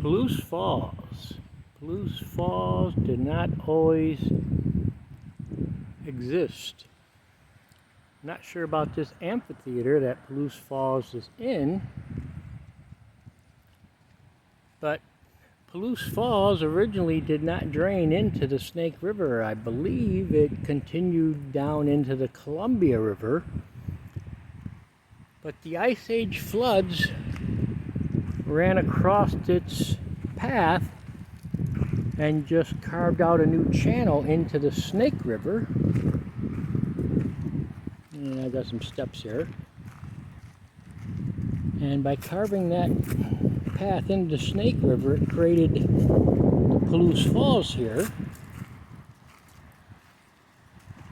Palouse Falls. Palouse Falls did not always exist. Not sure about this amphitheater that Palouse Falls is in, but Palouse Falls originally did not drain into the Snake River. I believe it continued down into the Columbia River, but the Ice Age floods ran across its path and just carved out a new channel into the Snake River. And I got some steps here. And by carving that path into the Snake River, it created the Palouse Falls here,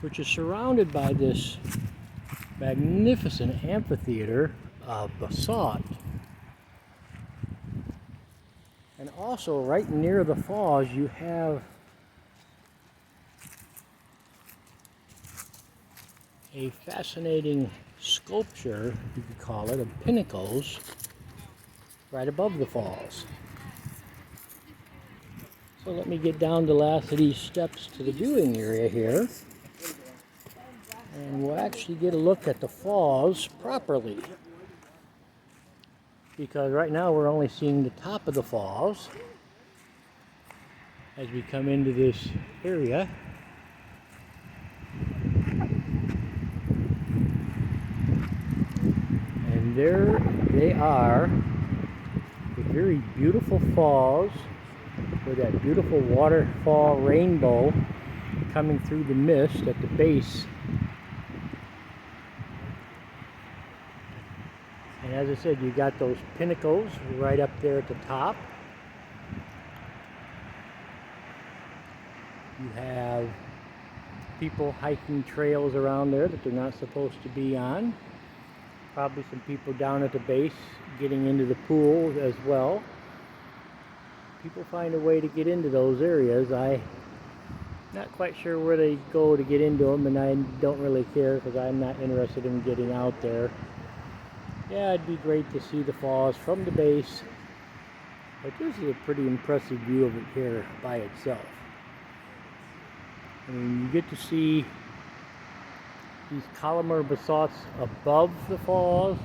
which is surrounded by this magnificent amphitheater of basalt. And also right near the falls you have a fascinating sculpture, you could call it, of pinnacles right above the falls. So let me get down the last of these steps to the viewing area here, and we'll actually get a look at the falls properly, because right now we're only seeing the top of the falls as we come into this area. And there they are, the very beautiful falls with that beautiful waterfall rainbow coming through the mist at the base. And as I said, you got those pinnacles right up there at the top. You have people hiking trails around there that they're not supposed to be on. Probably some people down at the base getting into the pool as well. People find a way to get into those areas. I'm not quite sure where they go to get into them, and I don't really care because I'm not interested in getting out there. Yeah, it'd be great to see the falls from the base, but this is a pretty impressive view of it here by itself. I mean, you get to see these columnar basalts above the falls,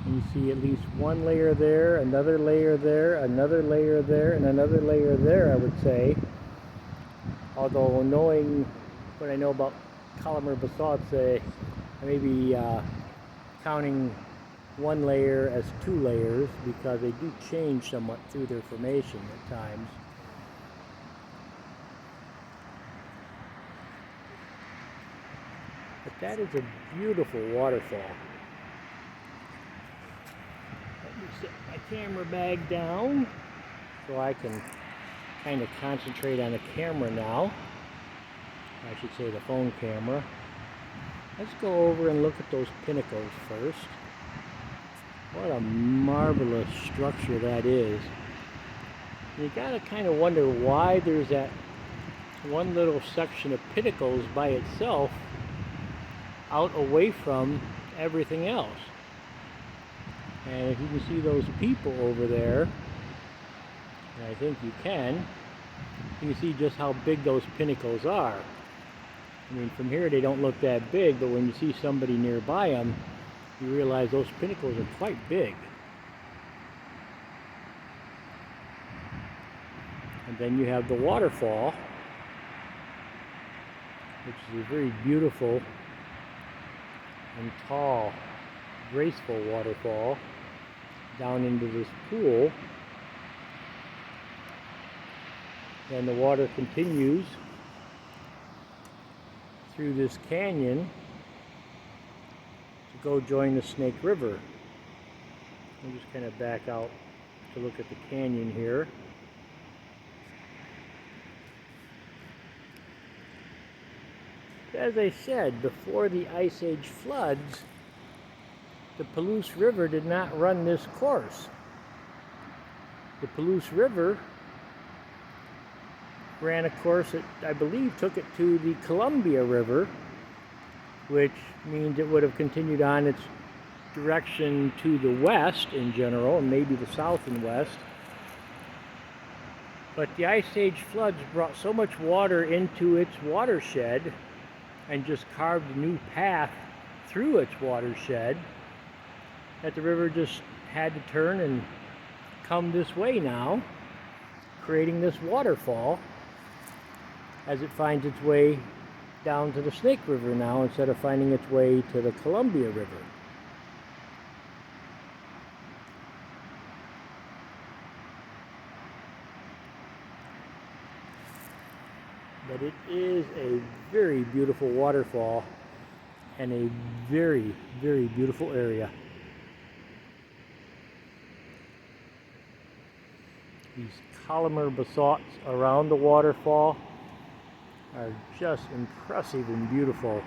and you see at least one layer there, another layer there, another layer there, and another layer there, I would say. Although knowing what I know about columnar basalts, I may be counting one layer as two layers because they do change somewhat through their formation at times. But that is a beautiful waterfall. Let me set my camera bag down so I can kind of concentrate on the camera now. I should say the phone camera. Let's go over and look at those pinnacles first. What a marvelous structure that is. You gotta kind of wonder why there's that one little section of pinnacles by itself out away from everything else. And if you can see those people over there, and I think you can see just how big those pinnacles are. I mean, from here they don't look that big, but when you see somebody nearby them, you realize those pinnacles are quite big. And then you have the waterfall, which is a very beautiful and tall, graceful waterfall down into this pool. And the water continues through this canyon to go join the Snake River. I'll just kind of back out to look at the canyon here. As I said, before the Ice Age floods, the Palouse River did not run this course. The Palouse River ran a course that I believe took it to the Columbia River, which means it would have continued on its direction to the west in general, and maybe the south and west, But the Ice Age floods brought so much water into its watershed and just carved a new path through its watershed that the river just had to turn and come this way now, creating this waterfall as it finds its way down to the Snake River now instead of finding its way to the Columbia River. But it is a very beautiful waterfall and a very, very beautiful area. These columnar basalts around the waterfall are just impressive and beautiful.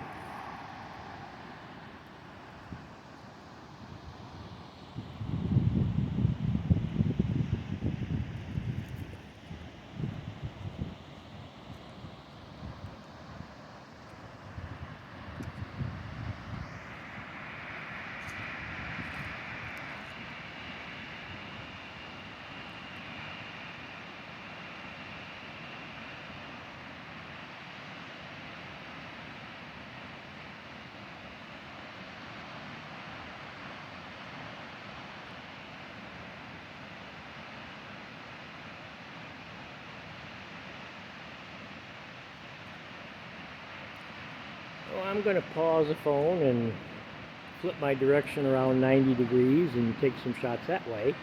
Well, I'm going to pause the phone and flip my direction around 90 degrees and take some shots that way.